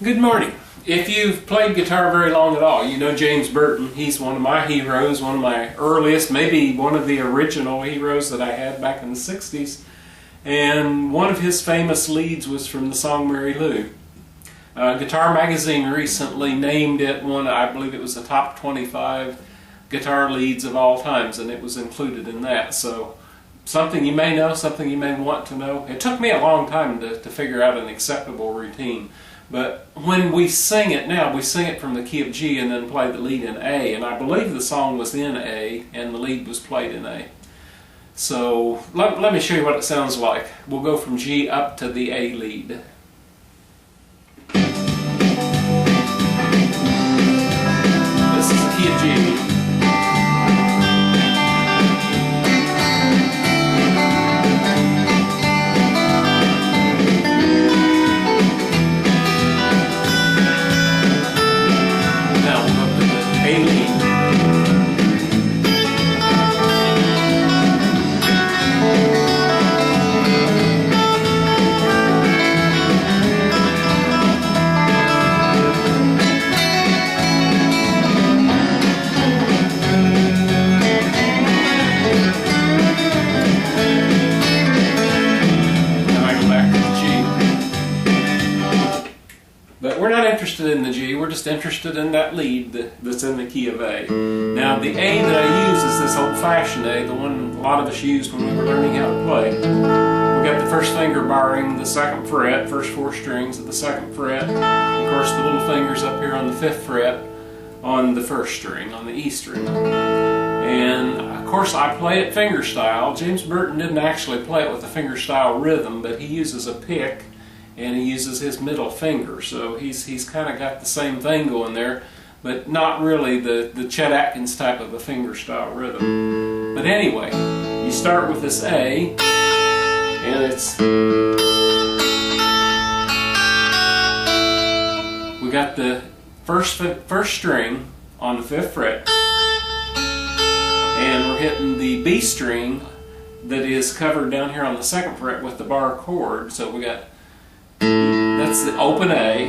Good morning. If you've played guitar very long at all, you know James Burton. He's one of my heroes, one of my earliest, maybe one of the original heroes that I had back in the 60s. And one of his famous leads was from the song Mary Lou. Guitar Magazine recently named it one, I believe it was the top 25 guitar leads of all times, and it was included in that. So something you may know, something you may want to know. It took me a long time to figure out an acceptable routine. But when we sing it now, we sing it from the key of G and then play the lead in A. And I believe the song was in A and the lead was played in A. So let me show you what it sounds like. We'll go from G up to the A lead. This is the key of G. But we're not interested in the G, we're just interested in that lead that's in the key of A. Now the A that I use is this old-fashioned A, the one a lot of us used when we were learning how to play. We got the first finger barring the second fret, first four strings of the second fret. Of course the little finger's up here on the fifth fret on the first string, on the E string. And of course I play it fingerstyle. James Burton didn't actually play it with a fingerstyle rhythm, but he uses a pick and he uses his middle finger, so he's kind of got the same thing going there, but not really the Chet Atkins type of a fingerstyle rhythm. But anyway, you start with this A, and it's, we got the first string on the fifth fret, and we're hitting the B string that is covered down here on the second fret with the bar chord. So we got, that's the open A,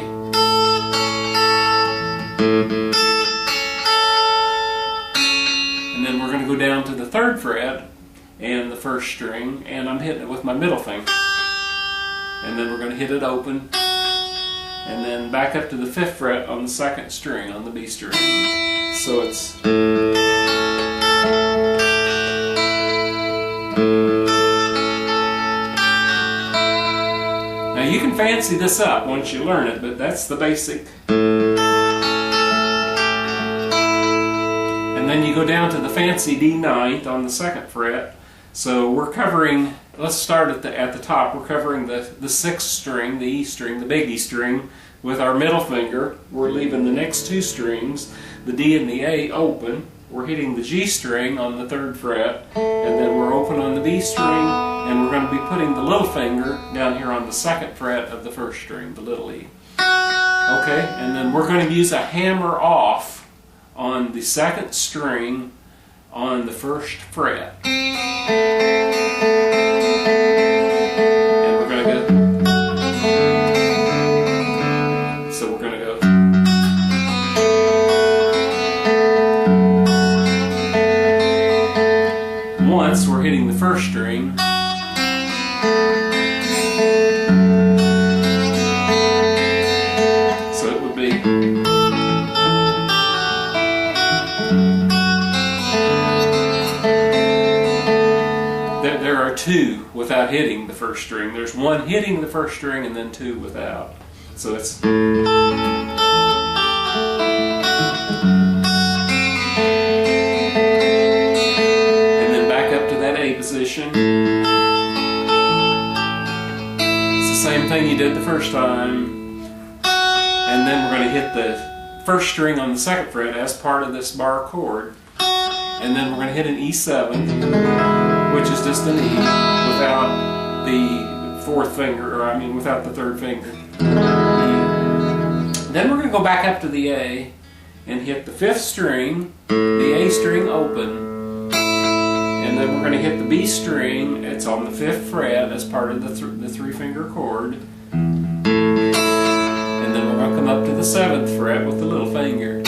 and then we're going to go down to the third fret and the first string, and I'm hitting it with my middle finger, and then we're going to hit it open, and then back up to the fifth fret on the second string, on the B string. So it's now you can fancy this up once you learn it, but that's the basic. And then you go down to the fancy D ninth on the second fret. So we're covering, let's start at the top, we're covering the sixth string, the E string, the big E string, with our middle finger. We're leaving the next two strings, the D and the A, open. We're hitting the G string on the third fret, and then we're open on the B string, and we're going to be putting the little finger down here on the second fret of the first string, the little E. Okay, and then we're going to use a hammer off on the second string on the first fret. And we're going to go, so we're going to go, once we're hitting the first string, so it would be, there are two without hitting the first string. There's one hitting the first string and then two without. So it's, position. It's the same thing you did the first time, and then we're going to hit the first string on the second fret as part of this bar chord, and then we're going to hit an E7, which is just an E without the fourth finger, or I mean without the third finger. Then we're going to go back up to the A and hit the fifth string, the A string open, and then we're going to hit the B string. It's on the 5th fret as part of the three-finger chord. And then we're going to come come up to the 7th fret with the little finger. And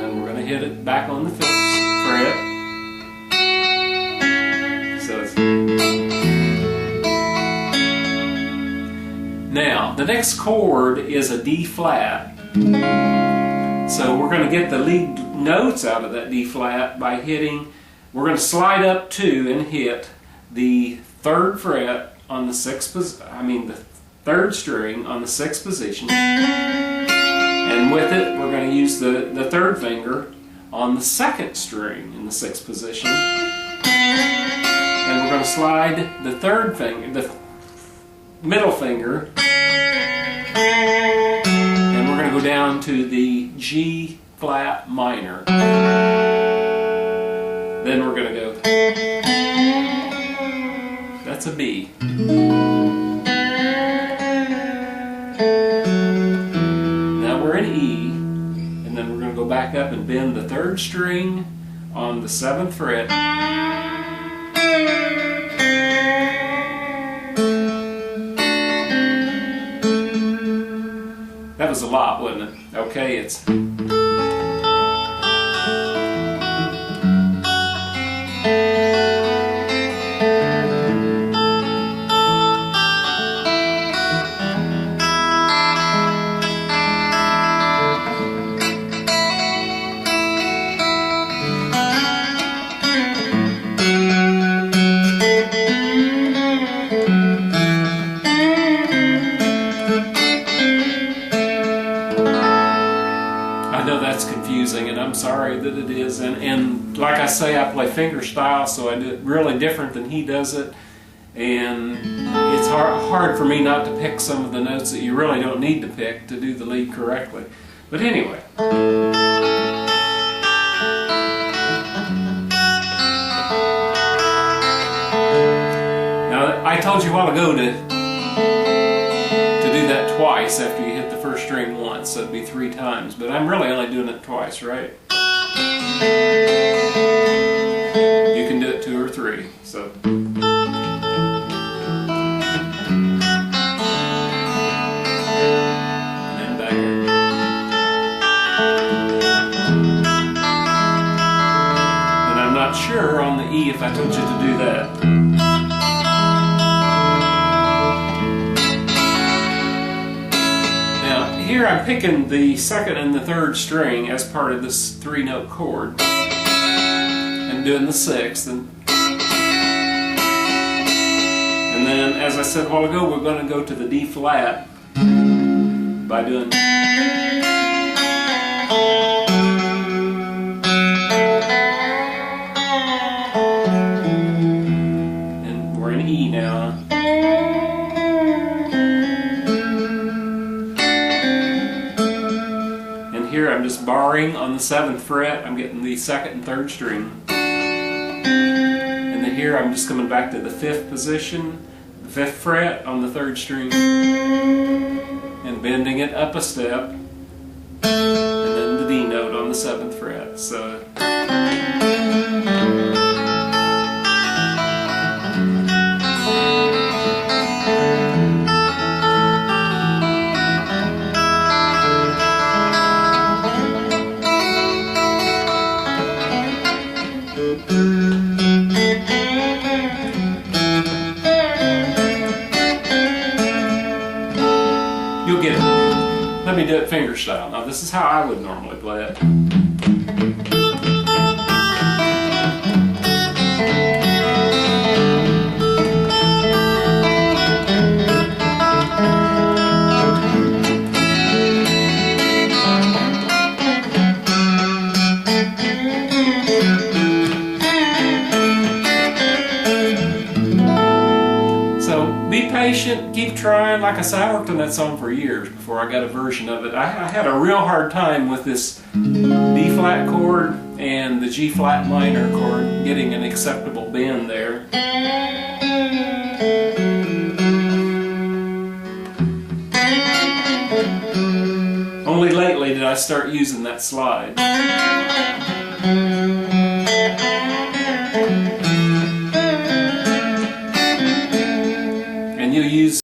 then we're going to hit it back on the 5th fret. So it's... Now, the next chord is a D flat. So we're going to get the lead notes out of that D flat by hitting, we're going to slide up 2 and hit the 3rd fret on the 6th, the 3rd string on the 6th position. And with it, we're going to use the 3rd finger on the 2nd string in the 6th position. And we're going to slide the 3rd finger, the middle finger, and we're going to go down to the G flat minor. Then we're going to go, that's a B. Now we're in E, and then we're going to go back up and bend the 3rd string on the 7th fret. That was a lot, wasn't it? Okay, it's... and I'm sorry that it is, and like I say, I play fingerstyle, so I do it really different than he does it, and it's hard for me not to pick some of the notes that you really don't need to pick to do the lead correctly. But anyway, now I told you a while ago to do that twice after you hit the 1st string once, so it'd be 3 times, but I'm really only doing it twice, right? You can do it 2 or 3, so. And then back in. And I'm not sure on the E if I told you to do that. Here I'm picking the 2nd and the 3rd string as part of this 3-note chord and doing the 6th, and then, as I said a while ago, we're going to go to the D flat by doing, and we're in E now. Here I'm just barring on the 7th fret, I'm getting the 2nd and 3rd string. And then here I'm just coming back to the 5th position, the 5th fret on the 3rd string, and bending it up a step, and then the D note on the 7th fret. So. You'll get it. Let me do it fingerstyle. Now this is how I would normally play it. Be patient, keep trying. Like I said, I worked on that song for years before I got a version of it. I had a real hard time with this D flat chord and the G flat minor chord getting an acceptable bend there. Only lately did I start using that slide.